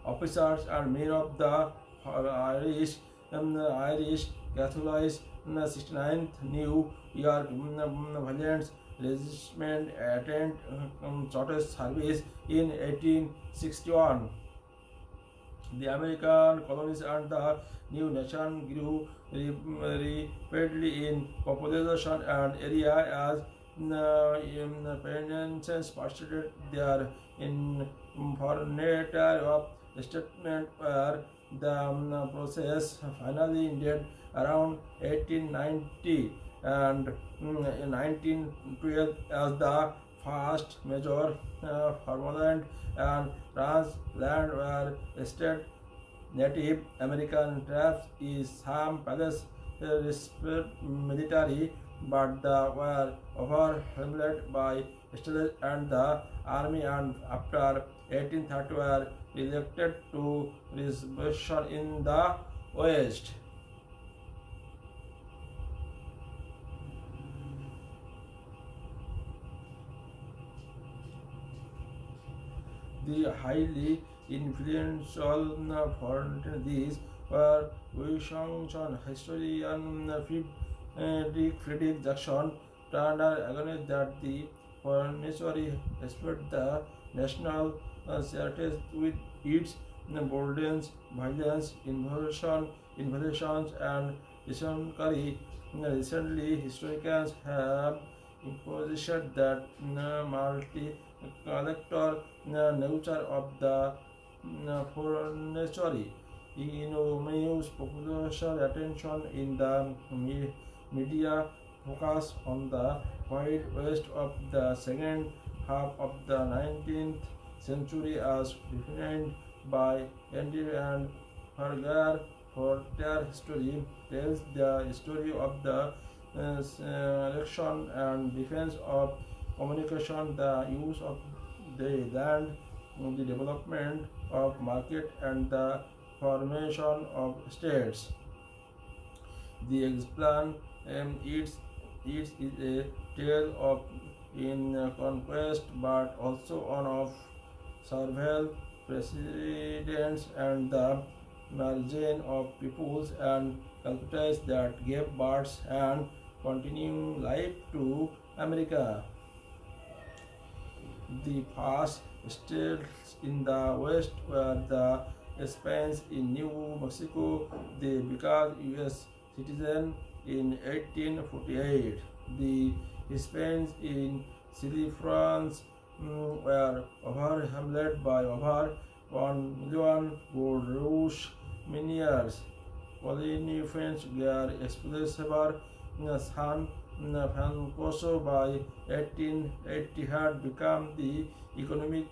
officers and men of the Irish Catholic 69th New York Valiant Regiment attended shortest service in 1861. The American colonies and the new nation grew rapidly in population and area as independence pursued their informator of statement where the process finally ended around 1890 and 1912 as the first major farmland and ranchland were established. Native American tribes is some palace military, but they were overwhelmed by settlers and the army, and after 1830 were elected to reservation in the West. The highly influential foreigners were Wisconsin historian Frederick Jackson Turner acknowledged that the foreigners respect the national heritage with its burdens, violence, invasions, and recently, historians have imposed that multi-collector nature of the foreigners enormous population attention in the media focus on the wide west of the second half of the 19th century as defined by Andy and Fergar. For their history tells the story of the selection and defense of communication, the use of the land, the development of market, and the formation of states. The explain it is a tale of in conquest, but also one of several presidents and the margin of peoples and cultures that gave birth and continuing life to America. The first states in the West were the Spanish in New Mexico. They became U.S. citizens in 1848. The Hispanics in Chile, France were overwhelmed by over 1 million gold rush miniers. Polynesians were expelled San Francisco by 1880 had become the economic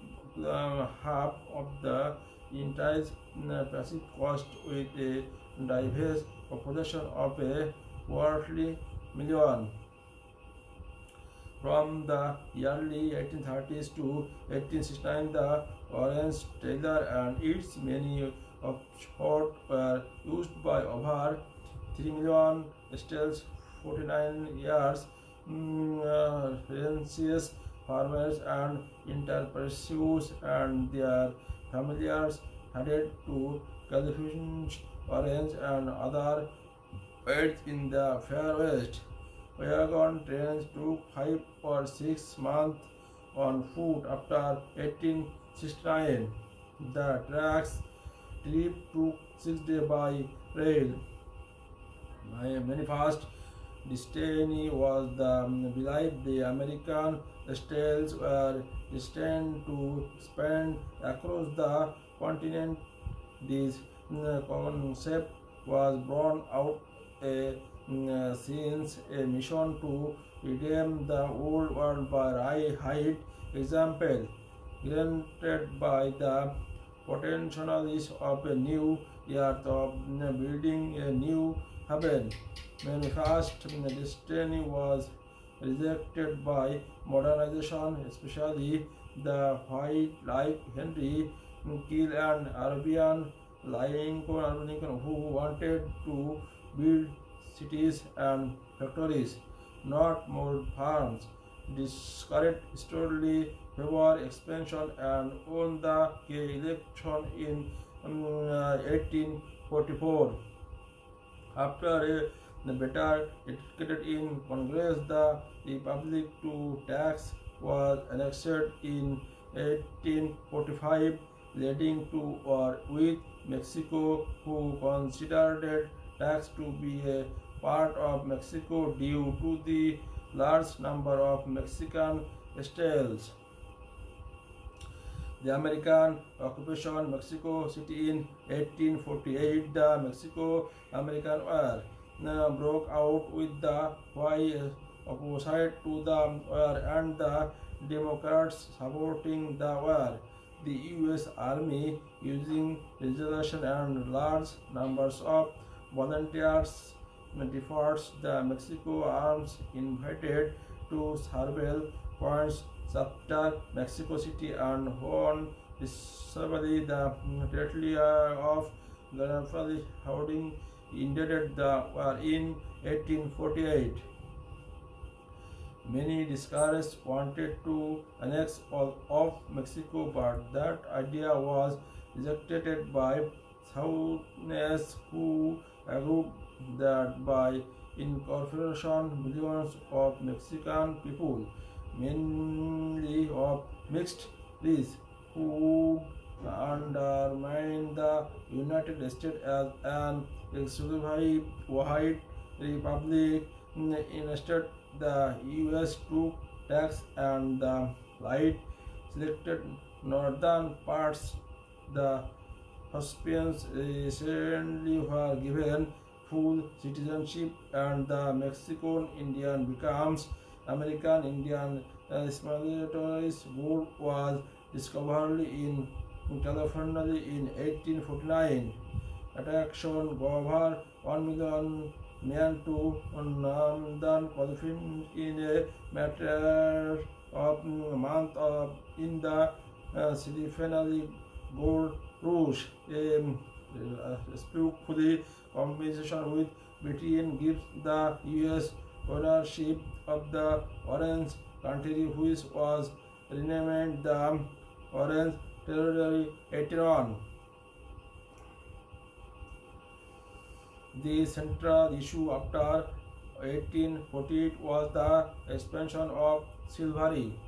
hub of the entire Pacific coast with a diverse population of a quarterly million. From the early 1830s to 1869, the Orange Taylor and its many Oxford were used by over 3 million stalls, 49 years, rentiers, farmers, and entrepreneurs and their families headed to California, Orange, and other states in the Far West. Wagon trains took 5 or 6 months on foot after 1869. The tracks trip took 6 days by rail. My manifest destiny was the belief the American states were destined to spread across the continent. This concept was born out since a mission to redeem the old world by height example granted by the potentialities of a new earth of building a new heaven. Manifest destiny was rejected by modernization, especially the white like Henry Kiel and Arabian Lincoln who wanted to build cities and factories, not more farms. Discouraged sturdily favor expansion and won the election in 1844. After a better educated in Congress, the Republic to tax was annexed in 1845, leading to war with Mexico, who considered tax to be a part of Mexico due to the large number of Mexican states. The American occupation of Mexico City in 1848, the Mexico-American War broke out with the White opposite to the war and the Democrats supporting the war. The U.S. Army, using reservation and large numbers of volunteers, defeats the Mexico arms invited to several points after Mexico City and won peaceably the territory of Gallipoli, having ended the war in 1848. Many discouraged wanted to annex all of Mexico, but that idea was rejected by Southerners who argued that by incorporation millions of Mexican people, mainly of mixed race, who undermined the United States as an exclusively white republic. Instead, the U.S. took tax and the light selected northern parts. The Hospins recently were given full citizenship, and the Mexican Indian becomes American Indian. Smugglers' gold was discovered in California in 1849. Attraction covered 1 million men to northern California in a matter of month in the Silicon Gold Rush. A spokesman compensation with Britain gives the U.S. ownership of the Orange Country, which was renamed the Orange Territory 1801. The central issue after 1848 was the expansion of slavery.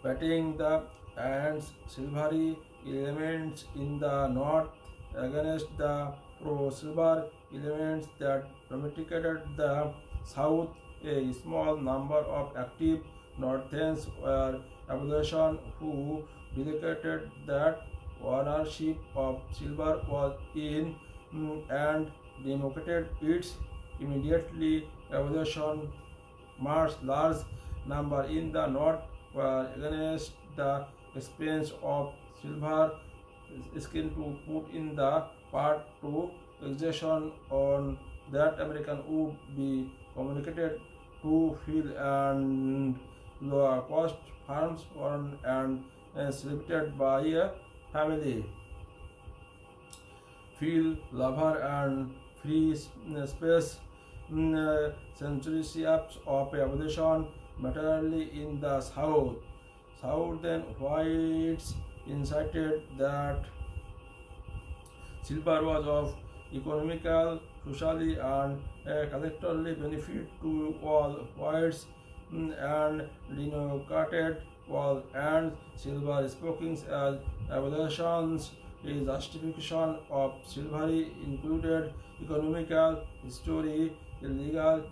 Fighting the anti-slavery elements in the north against the pro-slavery elements that dominated the south, a small number of active Northerners were abolition who dedicated that ownership of silver was in and democrated its immediately abolition. Much large number in the north were against the expense of silver skin to put in the part to exertion on that American would be communicated to fill and lower cost farms and selected by a family. Field labor and free space censorship of abolition materially in the south. Southern whites incited that silver was of economical, socially, and collectively benefit to all whites and denoted all and silver speakings as abolitions. His justification of slavery included economical, history, illegal,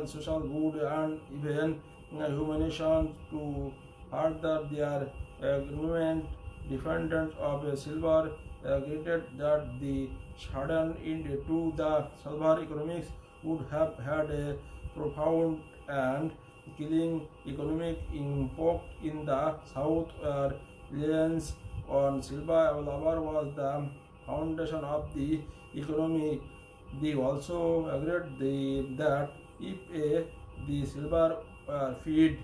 social good, and even humanization to further their agreement. Defendants of silver agreed that the sudden end to the silver economics would have had a profound and killing economic impact in the south, where reliance on silver labor was the foundation of the economy. They also agreed that if the silver were feed